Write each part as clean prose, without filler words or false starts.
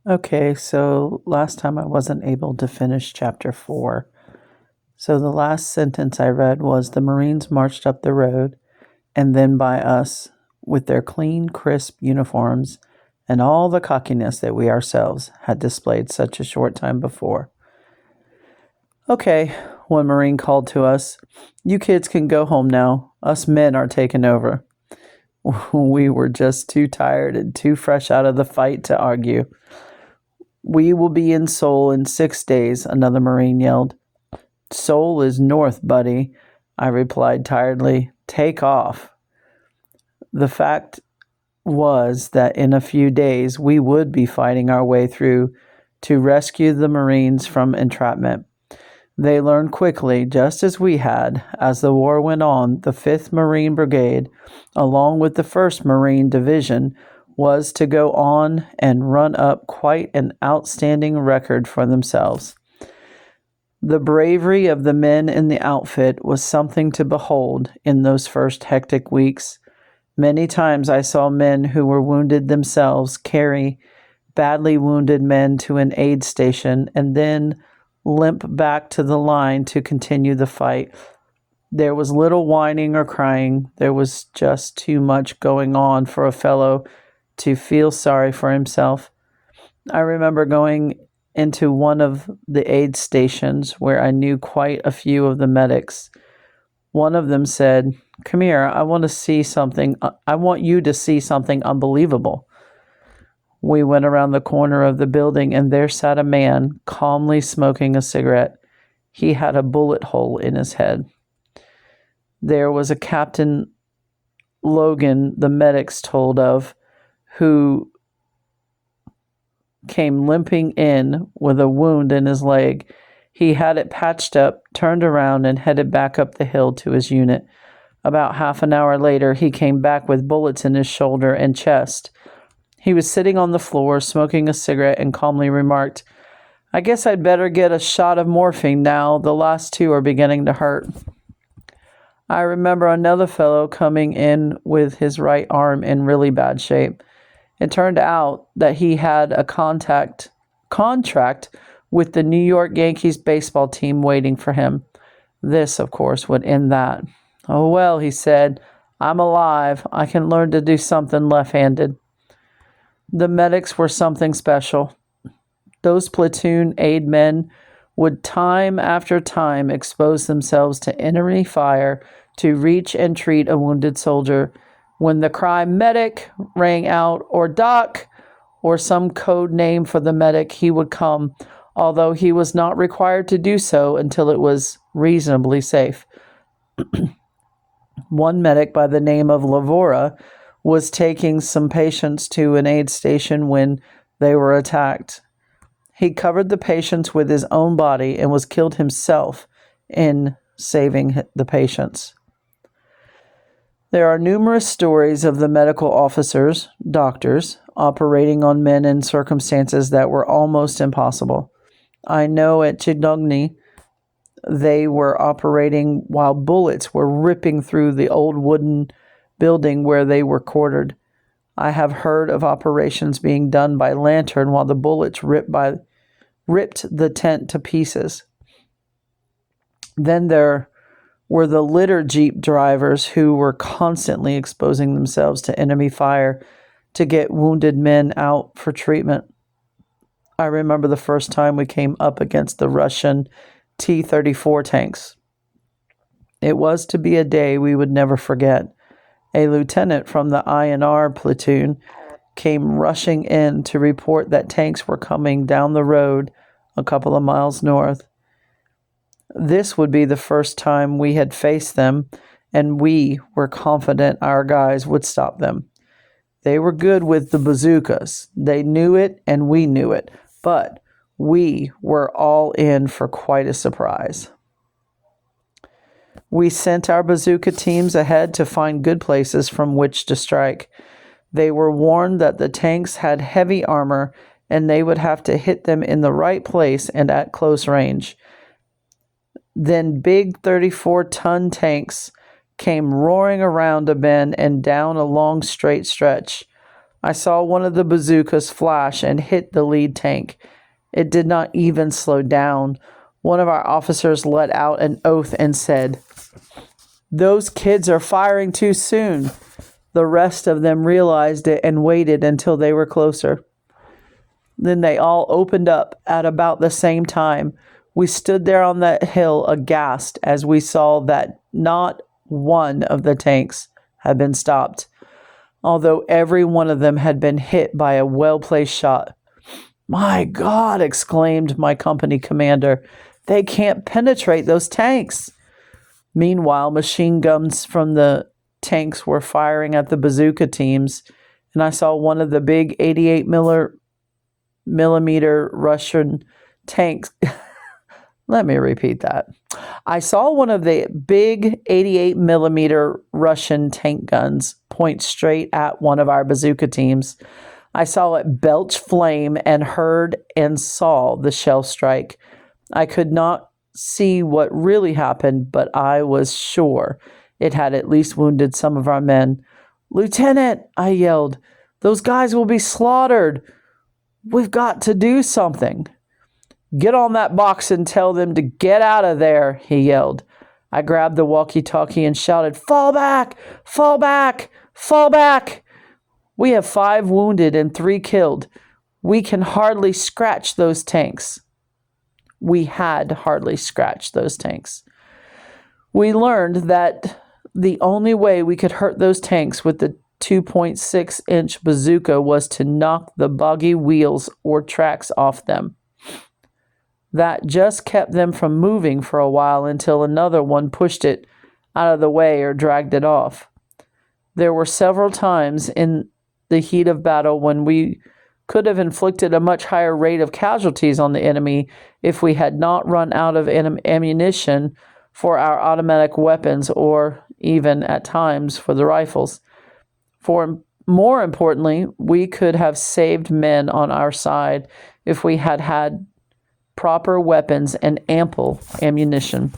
Okay, so last time I wasn't able to finish chapter 4. So the last sentence I read was the Marines marched up the road and then by us with their clean, crisp uniforms and all the cockiness that we ourselves had displayed such a short time before. Okay, one Marine called to us, "You kids can go home now. Us men are taking over." We were just too tired and too fresh out of the fight to argue. "We will be in Seoul in 6 days," another Marine yelled. "Seoul is north, buddy," I replied tiredly. "Take off." The fact was that in a few days we would be fighting our way through to rescue the Marines from entrapment. They learned quickly, just as we had, as the war went on, the 5th Marine Brigade, along with the 1st Marine Division, was to go on and run up quite an outstanding record for themselves. The bravery of the men in the outfit was something to behold in those first hectic weeks. Many times I saw men who were wounded themselves carry badly wounded men to an aid station and then limp back to the line to continue the fight. There was little whining or crying. There was just too much going on for a fellow to feel sorry for himself. I remember going into one of the aid stations where I knew quite a few of the medics. One of them said, "Come here, I want you to see something unbelievable." We went around the corner of the building, and there sat a man, calmly smoking a cigarette. He had a bullet hole in his head. There was a Captain Logan, the medics told of, who came limping in with a wound in his leg. He had it patched up, turned around, and headed back up the hill to his unit. About half an hour later, he came back with bullets in his shoulder and chest. He was sitting on the floor, smoking a cigarette, and calmly remarked, "I guess I'd better get a shot of morphine now. The last 2 are beginning to hurt." I remember another fellow coming in with his right arm in really bad shape. It turned out that he had a contract with the New York Yankees baseball team waiting for him. This, of course, would end that. "Oh, well," he said, "I'm alive. I can learn to do something left-handed." The medics were something special. Those platoon aid men would time after time expose themselves to enemy fire to reach and treat a wounded soldier. When the cry "medic" rang out, or "doc," or some code name for the medic, he would come, although he was not required to do so until it was reasonably safe. One medic by the name of Lavora was taking some patients to an aid station when they were attacked. He covered the patients with his own body and was killed himself in saving the patients. There are numerous stories of the medical officers, doctors, operating on men in circumstances that were almost impossible. I know at Chidogni they were operating while bullets were ripping through the old wooden building where they were quartered. I have heard of operations being done by lantern while the bullets ripped the tent to pieces. Then there were the litter jeep drivers who were constantly exposing themselves to enemy fire to get wounded men out for treatment. I remember the first time we came up against the Russian T-34 tanks. It was to be a day we would never forget. A lieutenant from the INR platoon came rushing in to report that tanks were coming down the road a couple of miles north. This would be the first time we had faced them, and we were confident our guys would stop them. They were good with the bazookas. They knew it, and we knew it, but we were all in for quite a surprise. We sent our bazooka teams ahead to find good places from which to strike. They were warned that the tanks had heavy armor, and they would have to hit them in the right place and at close range. Then big 34-ton tanks came roaring around a bend and down a long straight stretch. I saw one of the bazookas flash and hit the lead tank. It did not even slow down. One of our officers let out an oath and said, "Those kids are firing too soon." The rest of them realized it and waited until they were closer. Then they all opened up at about the same time. We stood there on that hill aghast as we saw that not one of the tanks had been stopped, although every one of them had been hit by a well-placed shot. "My God," exclaimed my company commander, "they can't penetrate those tanks." Meanwhile, machine guns from the tanks were firing at the bazooka teams, and I saw one of the big 88 millimeter Russian tanks. Let me repeat that. I saw one of the big 88 millimeter Russian tank guns point straight at one of our bazooka teams. I saw it belch flame and heard and saw the shell strike. I could not see what really happened, but I was sure it had at least wounded some of our men. "Lieutenant," I yelled, "those guys will be slaughtered. We've got to do something." "Get on that box and tell them to get out of there," he yelled. I grabbed the walkie-talkie and shouted, "Fall back! Fall back! Fall back! We have 5 wounded and 3 killed. We can hardly scratch those tanks." We had hardly scratched those tanks. We learned that the only way we could hurt those tanks with the 2.6-inch bazooka was to knock the buggy wheels or tracks off them. That just kept them from moving for a while until another one pushed it out of the way or dragged it off. There were several times in the heat of battle when we could have inflicted a much higher rate of casualties on the enemy if we had not run out of ammunition for our automatic weapons or even at times for the rifles. More importantly, we could have saved men on our side if we had had proper weapons and ample ammunition.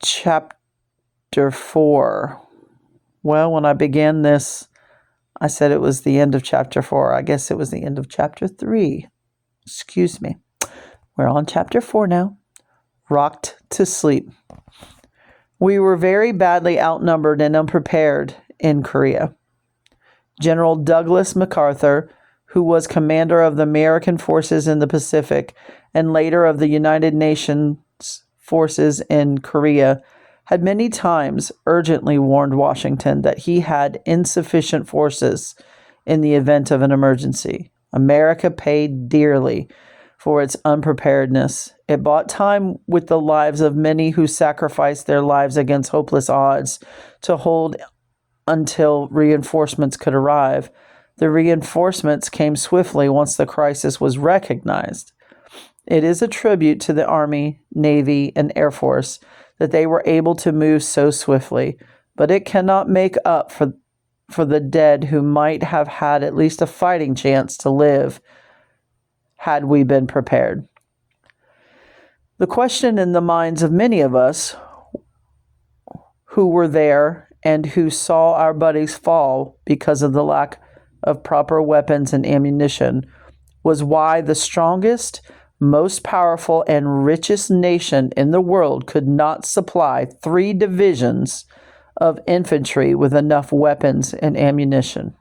Chapter 4. Well, when I began this, I said it was the end of chapter 4. I guess it was the end of chapter 3. Excuse me. We're on chapter 4 now. Rocked to sleep. We were very badly outnumbered and unprepared in Korea. General Douglas MacArthur, who was commander of the American forces in the Pacific and later of the United Nations forces in Korea, had many times urgently warned Washington that he had insufficient forces in the event of an emergency. America paid dearly for its unpreparedness. It bought time with the lives of many who sacrificed their lives against hopeless odds to hold until reinforcements could arrive. The reinforcements came swiftly once the crisis was recognized. It is a tribute to the Army, Navy, and Air Force that they were able to move so swiftly, but it cannot make up for the dead who might have had at least a fighting chance to live had we been prepared. The question in the minds of many of us who were there and who saw our buddies fall because of the lack of proper weapons and ammunition was why the strongest, most powerful, and richest nation in the world could not supply 3 divisions of infantry with enough weapons and ammunition.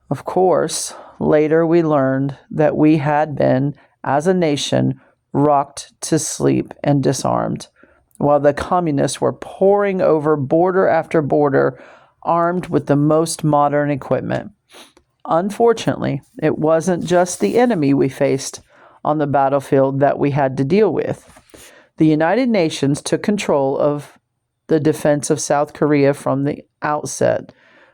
Of course, later we learned that we had been, as a nation, rocked to sleep and disarmed, while the communists were pouring over border after border, armed with the most modern equipment. Unfortunately, it wasn't just the enemy we faced on the battlefield that we had to deal with. The United Nations took control of the defense of South Korea from the outset.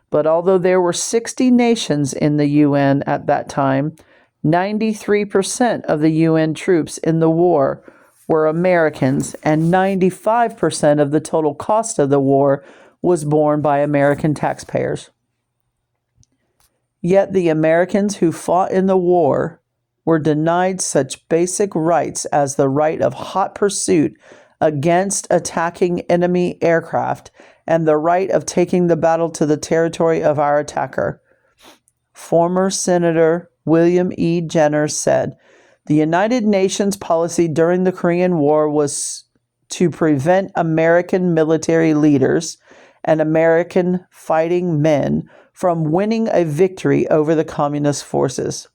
But although there were 60 nations in the UN at that time, 93% of the UN troops in the war were Americans, and 95% of the total cost of the war was borne by American taxpayers. Yet the Americans who fought in the war were denied such basic rights as the right of hot pursuit against attacking enemy aircraft and the right of taking the battle to the territory of our attacker. Former Senator William E. Jenner said, "The United Nations policy during the Korean War was to prevent American military leaders and American fighting men from winning a victory over the communist forces."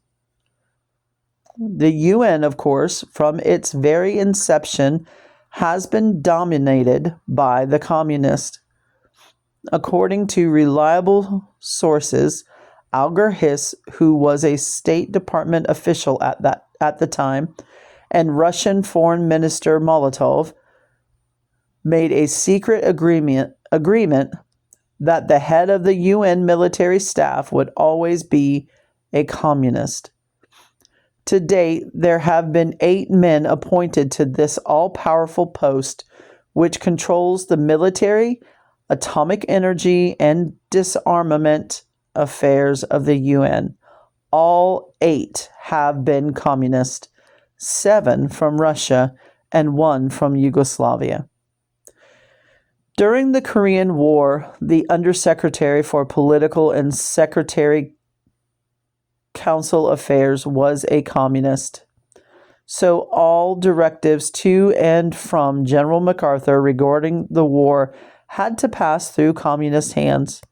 The UN, of course, from its very inception, has been dominated by the communists. According to reliable sources, Alger Hiss, who was a State Department official at the time, and Russian Foreign Minister Molotov made a secret agreement that the head of the UN military staff would always be a communist. To date, there have been 8 men appointed to this all-powerful post, which controls the military, atomic energy, and disarmament affairs of the UN. All 8 have been communist, 7 from Russia and 1 from Yugoslavia. During the Korean War, the Undersecretary for Political and Secretary Council Affairs was a communist. So all directives to and from General MacArthur regarding the war had to pass through communist hands.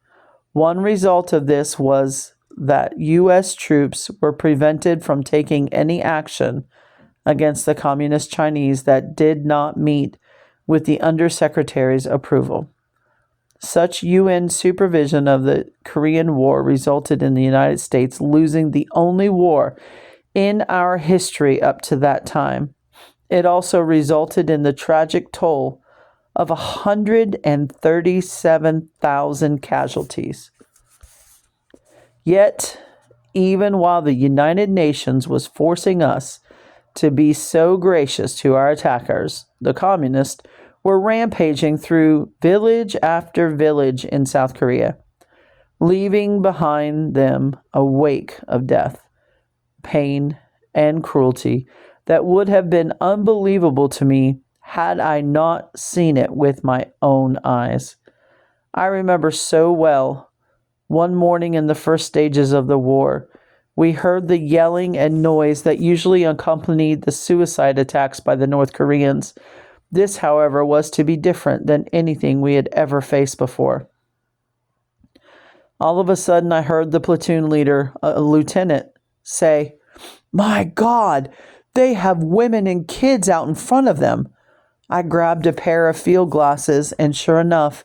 One result of this was that U.S. troops were prevented from taking any action against the Communist Chinese that did not meet with the Undersecretary's approval. Such UN supervision of the Korean War resulted in the United States losing the only war in our history up to that time. It also resulted in the tragic toll of 137,000 casualties. Yet, even while the United Nations was forcing us to be so gracious to our attackers, the communists were rampaging through village after village in South Korea, leaving behind them a wake of death, pain, and cruelty that would have been unbelievable to me had I not seen it with my own eyes. I remember so well, one morning in the first stages of the war, we heard the yelling and noise that usually accompanied the suicide attacks by the North Koreans. This, however, was to be different than anything we had ever faced before. All of a sudden, I heard the platoon leader, a lieutenant, say, "My God, they have women and kids out in front of them." I grabbed a pair of field glasses, and sure enough,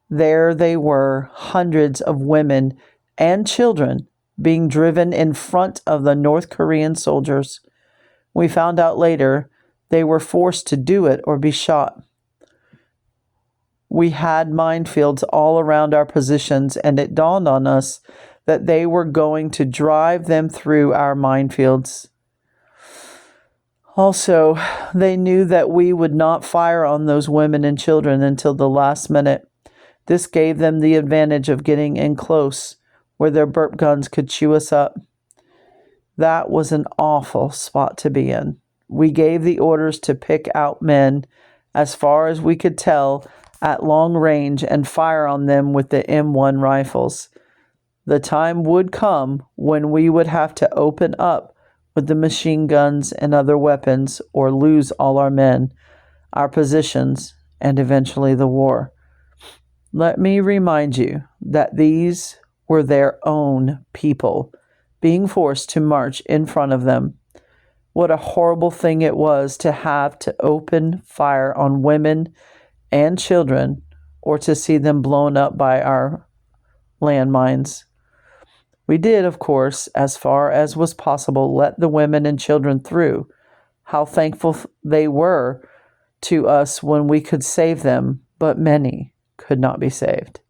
there they were, hundreds of women and children being driven in front of the North Korean soldiers. We found out later they were forced to do it or be shot. We had minefields all around our positions, and it dawned on us that they were going to drive them through our minefields. Also, they knew that we would not fire on those women and children until the last minute. This gave them the advantage of getting in close, where their burp guns could chew us up. That was an awful spot to be in. We gave the orders to pick out men as far as we could tell at long range and fire on them with the M1 rifles. The time would come when we would have to open up with the machine guns and other weapons or lose all our men, our positions, and eventually the war. Let me remind you that these were their own people being forced to march in front of them. What a horrible thing it was to have to open fire on women and children or to see them blown up by our landmines. We did, of course, as far as was possible, let the women and children through. How thankful they were to us when we could save them, but many could not be saved.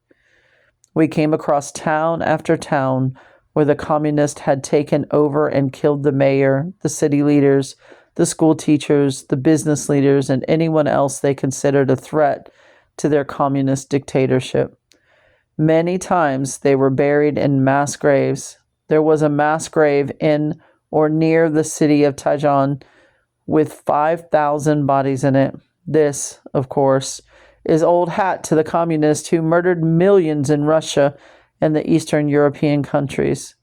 We came across town after town where the communists had taken over and killed the mayor, the city leaders, the school teachers, the business leaders, and anyone else they considered a threat to their communist dictatorship. Many times they were buried in mass graves. There was a mass grave in or near the city of Taejon with 5,000 bodies in it. This, of course, is old hat to the communists who murdered millions in Russia and the Eastern European countries.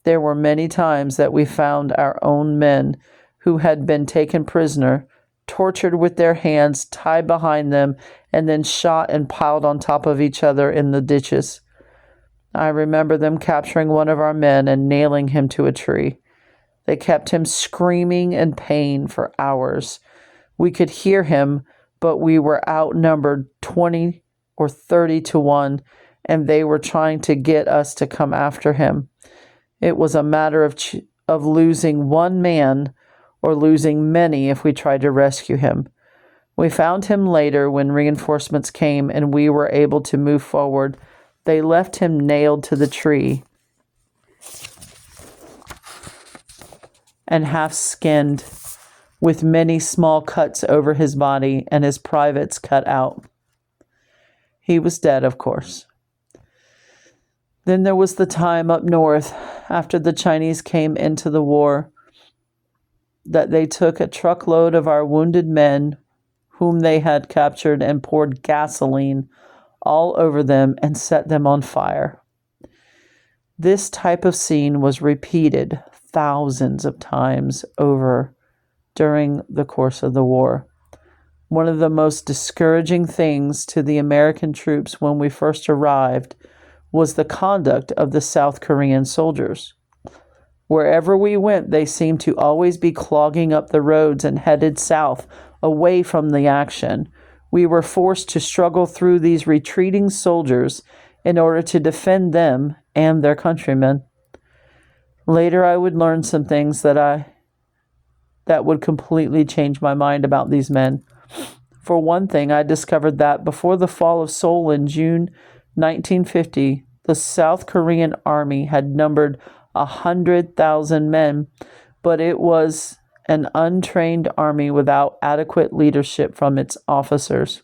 There were many times that we found our own men who had been taken prisoner, tortured with their hands tied behind them, and then shot and piled on top of each other in the ditches. I remember them capturing one of our men and nailing him to a tree. They kept him screaming in pain for hours. We could hear him, but we were outnumbered 20 or 30 to 1, and they were trying to get us to come after him. It was a matter of losing one man or losing many if we tried to rescue him. We found him later when reinforcements came and we were able to move forward. They left him nailed to the tree and half-skinned, with many small cuts over his body and his privates cut out. He was dead, of course. Then there was the time up north, after the Chinese came into the war, that they took a truckload of our wounded men, whom they had captured, and poured gasoline all over them and set them on fire. This type of scene was repeated thousands of times over during the course of the war. One of the most discouraging things to the American troops when we first arrived was the conduct of the South Korean soldiers. Wherever we went, they seemed to always be clogging up the roads and headed south, away from the action. We were forced to struggle through these retreating soldiers in order to defend them and their countrymen. Later, I would learn some things that would completely change my mind about these men. For one thing, I discovered that before the fall of Seoul in June 1950, the South Korean army had numbered 100,000 men, but it was an untrained army without adequate leadership from its officers.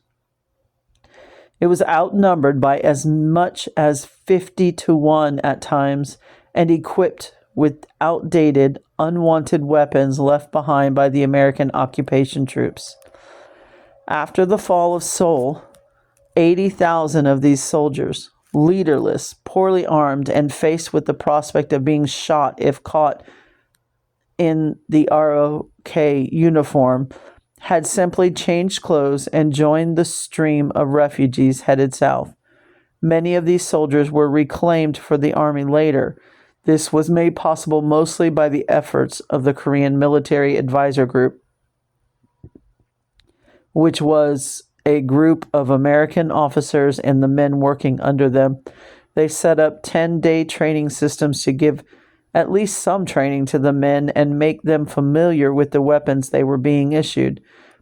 It was outnumbered by as much as 50 to 1 at times and equipped with outdated, unwanted weapons left behind by the American occupation troops. After the fall of Seoul, 80,000 of these soldiers, leaderless, poorly armed, and faced with the prospect of being shot if caught in the ROK uniform, had simply changed clothes and joined the stream of refugees headed south. Many of these soldiers were reclaimed for the army later. This was made possible mostly by the efforts of the Korean Military Advisor Group, which was a group of American officers and the men working under them. They set up 10-day training systems to give at least some training to the men and make them familiar with the weapons they were being issued.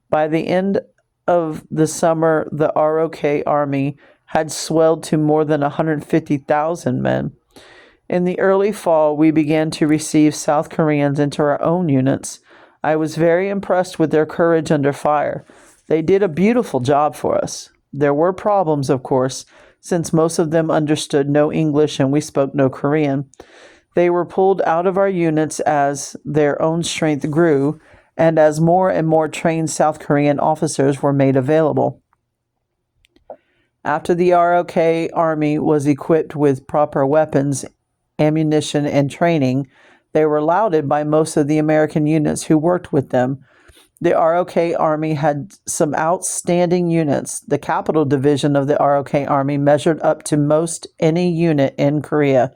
By the end of the summer, the ROK Army had swelled to more than 150,000 men. In the early fall, we began to receive South Koreans into our own units. I was very impressed with their courage under fire. They did a beautiful job for us. There were problems, of course, since most of them understood no English and we spoke no Korean. They were pulled out of our units as their own strength grew and as more and more trained South Korean officers were made available. After the ROK Army was equipped with proper weapons, ammunition, and training, they were lauded by most of the American units who worked with them. The ROK Army had some outstanding units. The Capital Division of the ROK Army measured up to most any unit in Korea.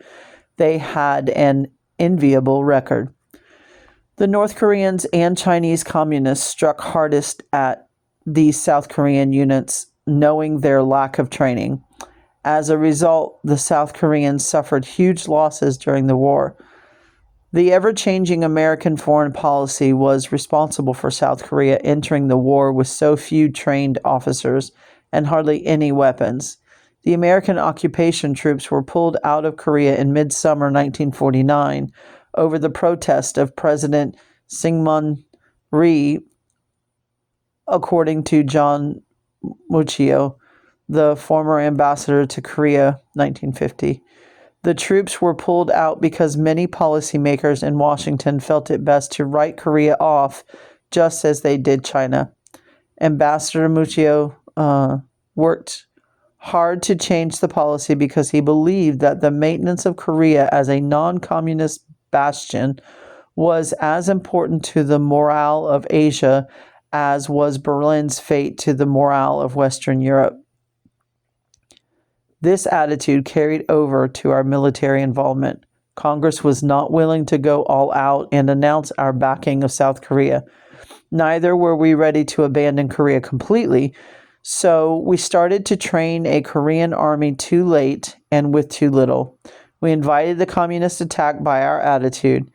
They had an enviable record. The North Koreans and Chinese communists struck hardest at these South Korean units, knowing their lack of training. As a result, the South Koreans suffered huge losses during the war. The ever-changing American foreign policy was responsible for South Korea entering the war with so few trained officers and hardly any weapons. The American occupation troops were pulled out of Korea in midsummer 1949 over the protest of President Syngman Rhee, according to John Muccio, the former ambassador to Korea, 1950. The troops were pulled out because many policymakers in Washington felt it best to write Korea off just as they did China. Ambassador Muccio worked hard to change the policy because he believed that the maintenance of Korea as a non-communist bastion was as important to the morale of Asia as was Berlin's fate to the morale of Western Europe. This attitude carried over to our military involvement. Congress was not willing to go all out and announce our backing of South Korea. Neither were we ready to abandon Korea completely, so we started to train a Korean army too late and with too little. We invited the communist attack by our attitude.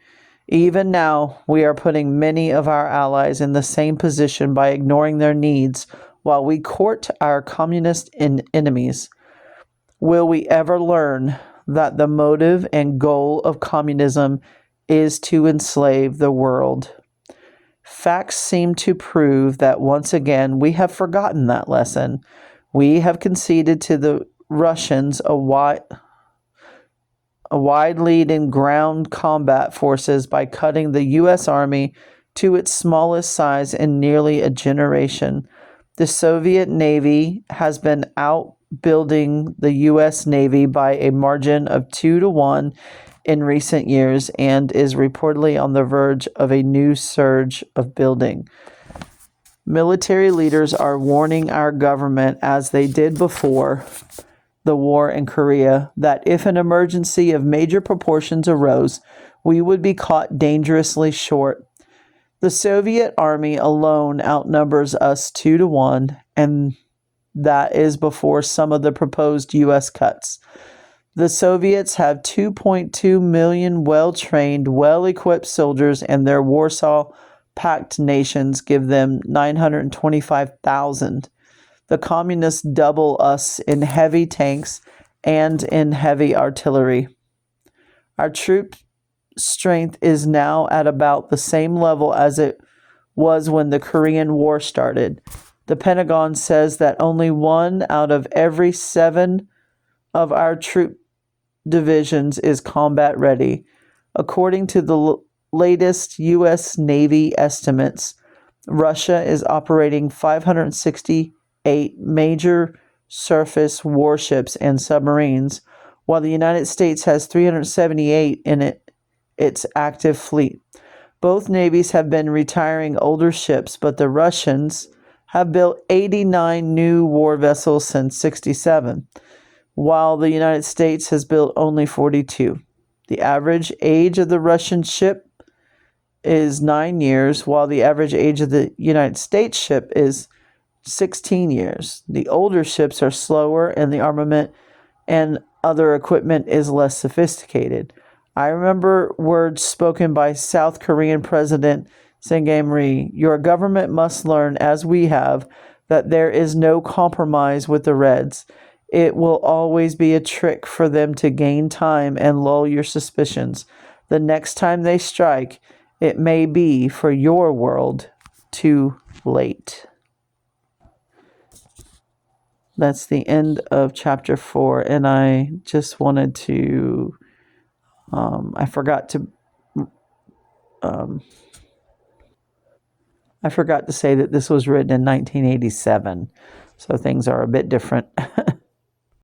Even now, we are putting many of our allies in the same position by ignoring their needs while we court our communist enemies. Will we ever learn that the motive and goal of communism is to enslave the world? Facts seem to prove that once again we have forgotten that lesson. We have conceded to the Russians a wide lead in ground combat forces by cutting the U.S. Army to its smallest size in nearly a generation. The Soviet Navy has been outbuilding the U.S. Navy by a margin of 2-1 in recent years and is reportedly on the verge of a new surge of building. Military leaders are warning our government, as they did before the war in Korea, that if an emergency of major proportions arose, we would be caught dangerously short. The Soviet army alone outnumbers us 2-1, and that is before some of the proposed U.S. cuts. The Soviets have 2.2 million well-trained, well-equipped soldiers, and their Warsaw Pact nations give them 925,000. The communists double us in heavy tanks and in heavy artillery. Our troop strength is now at about the same level as it was when the Korean War started. The Pentagon says that only 1 out of every 7 of our troop divisions is combat ready. According to the latest U.S. Navy estimates, Russia is operating 568 major surface warships and submarines, while the United States has 378 in its active fleet. Both navies have been retiring older ships, but the Russians have built 89 new war vessels since '67, while the United States has built only 42. The average age of the Russian ship is 9 years, while the average age of the United States ship is 16 years. The older ships are slower, and the armament and other equipment is less sophisticated. I remember words spoken by South Korean President Sae-Ri, "Your government must learn, as we have, that there is no compromise with the Reds. It will always be a trick for them to gain time and lull your suspicions. The next time they strike, it may be, for your world, too late." That's the end of chapter 4, and I just wanted to, I forgot to say that this was written in 1987, so things are a bit different.